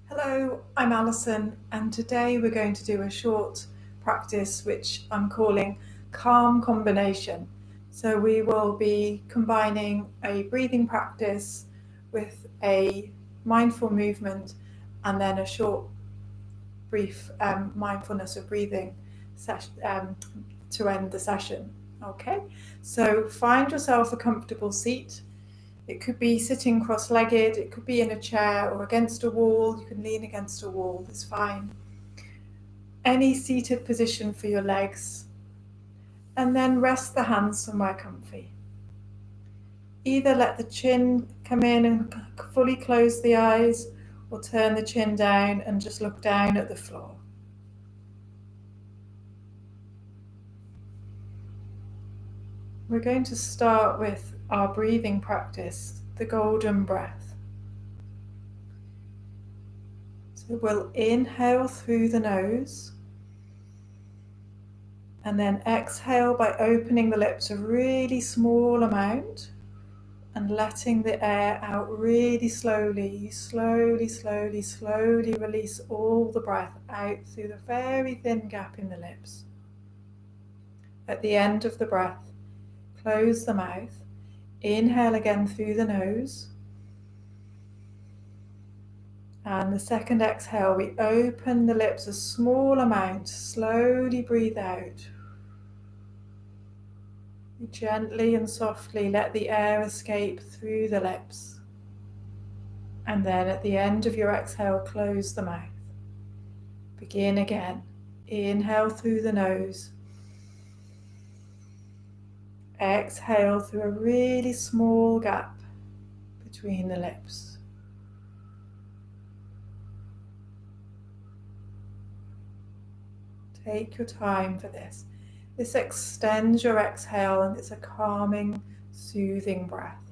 Hello, I'm Alison, and today we're going to do a short practice which I'm calling calm combination. So we will be combining a breathing practice with a mindful movement and then a short, brief mindfulness of breathing session to end the session. Okay, so find yourself a comfortable seat. It could be sitting cross-legged, it could be in a chair or against a wall. You can lean against a wall, it's fine. Any seated position for your legs. And then rest the hands somewhere comfy. Either let the chin come in and fully close the eyes, or turn the chin down and just look down at the floor. We're going to start with our breathing practice, the golden breath. So we'll inhale through the nose and then exhale by opening the lips a really small amount and letting the air out really slowly. Slowly release all the breath out through the very thin gap in the lips. At the end of the breath, close the mouth, inhale again through the nose, and the second exhale we open the lips a small amount, slowly breathe out. Gently and softly let the air escape through the lips. And then at the end of your exhale, close the mouth. Begin again. Inhale through the nose. Exhale through a really small gap between the lips. Take your time for this. This extends your exhale and it's a calming, soothing breath.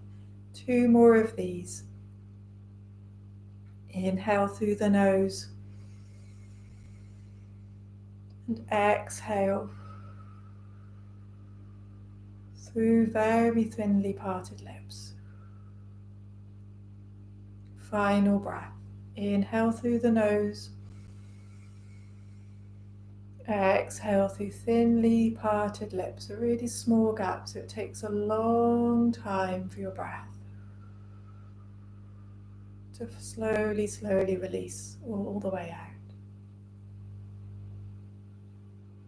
2 more of these. Inhale through the nose and exhale through very thinly parted lips. Final breath. Inhale through the nose. Exhale through thinly parted lips, a really small gap, so it takes a long time for your breath to slowly release all the way out.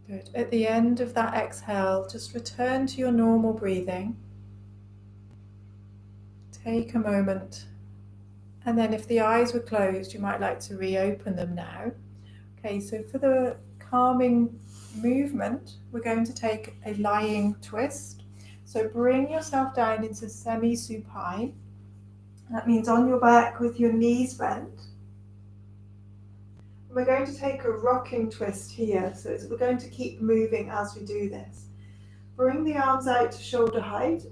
Good. At the end of that exhale, just return to your normal breathing. Take a moment, and then if the eyes were closed, you might like to reopen them now. Okay, so for the calming movement, we're going to take a lying twist. So bring yourself down into semi-supine. That means on your back with your knees bent. We're going to take a rocking twist here, so we're going to keep moving as we do this. Bring the arms out to shoulder height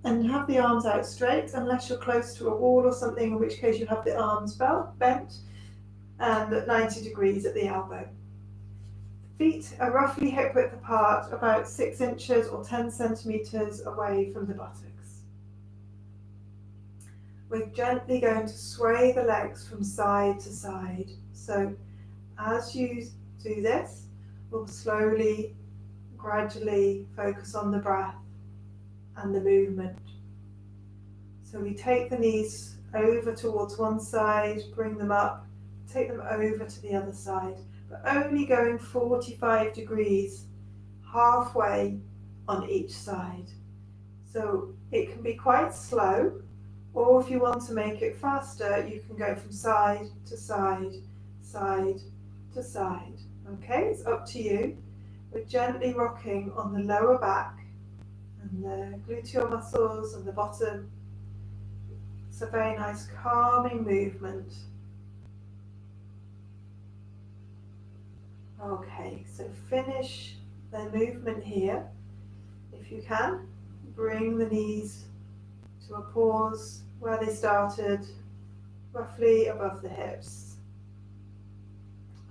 and have the arms out straight unless you're close to a wall or something, in which case you have the arms bent and at 90 degrees at the elbow. Feet are roughly hip width apart, about 6 inches or 10 centimeters away from the buttocks. We're gently going to sway the legs from side to side. So as you do this, we'll slowly, gradually focus on the breath and the movement. So we take the knees over towards one side, bring them up, take them over to the other side, but only going 45 degrees, halfway on each side. So it can be quite slow, or if you want to make it faster, you can go from side to side, side to side. Okay, it's up to you. We're gently rocking on the lower back and the gluteal muscles and the bottom. It's a very nice calming movement. Okay, so finish the movement here. If you can, bring the knees to a pause where they started, roughly above the hips.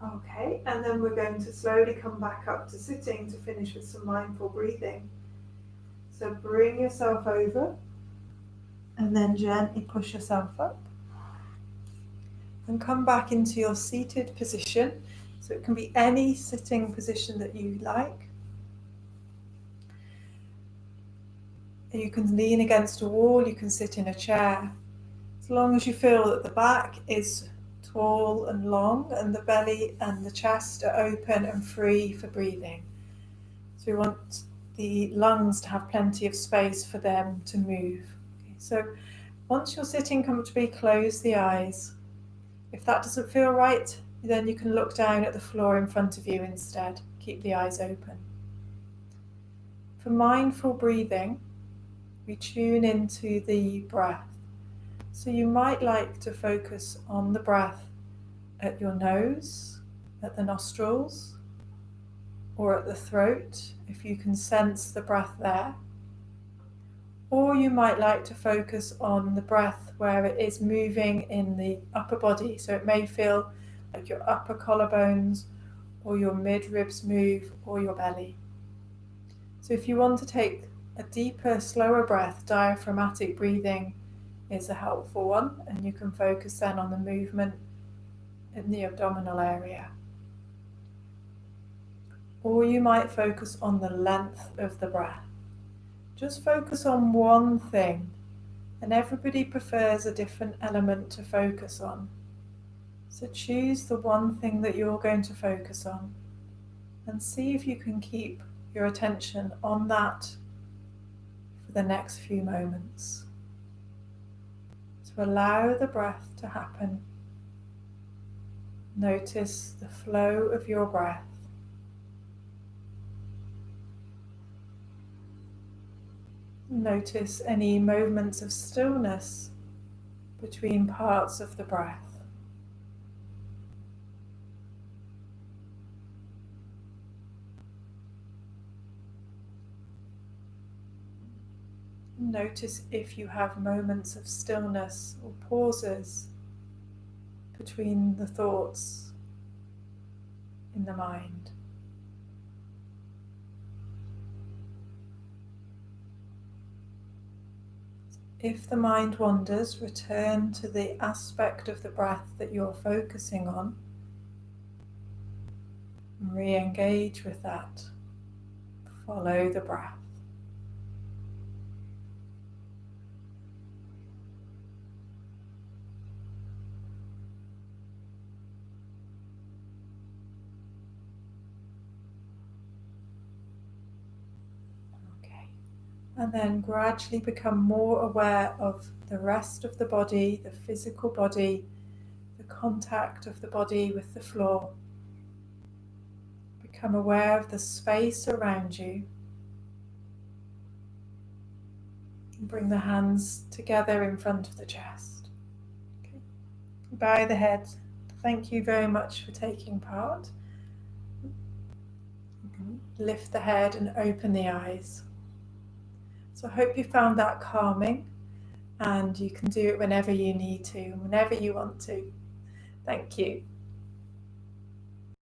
Okay, and then we're going to slowly come back up to sitting to finish with some mindful breathing. So bring yourself over and then gently push yourself up. and come back into your seated position. So it can be any sitting position that you like. You can lean against a wall, you can sit in a chair. As long as you feel that the back is tall and long and the belly and the chest are open and free for breathing. So we want the lungs to have plenty of space for them to move. Okay, so once you're sitting comfortably, close the eyes. If that doesn't feel right, then you can look down at the floor in front of you instead. Keep the eyes open. For mindful breathing, we tune into the breath. So you might like to focus on the breath at your nose, at the nostrils, or at the throat, if you can sense the breath there. Or you might like to focus on the breath where it is moving in the upper body. So it may feel like your upper collarbones or your mid-ribs move or your belly. So if you want to take a deeper, slower breath, diaphragmatic breathing is a helpful one, and you can focus then on the movement in the abdominal area. Or you might focus on the length of the breath. Just focus on one thing, and everybody prefers a different element to focus on. So choose the one thing that you're going to focus on and see if you can keep your attention on that for the next few moments. So allow the breath to happen. Notice the flow of your breath. Notice any moments of stillness between parts of the breath. Notice if you have moments of stillness or pauses between the thoughts in the mind. If the mind wanders, return to the aspect of the breath that you're focusing on and re-engage with that. Follow the breath. And then gradually become more aware of the rest of the body, the physical body, the contact of the body with the floor. Become aware of the space around you. And bring the hands together in front of the chest. Okay. Bow the head. Thank you very much for taking part. You can lift the head and open the eyes. So I hope you found that calming, and you can do it whenever you need to, whenever you want to. Thank you.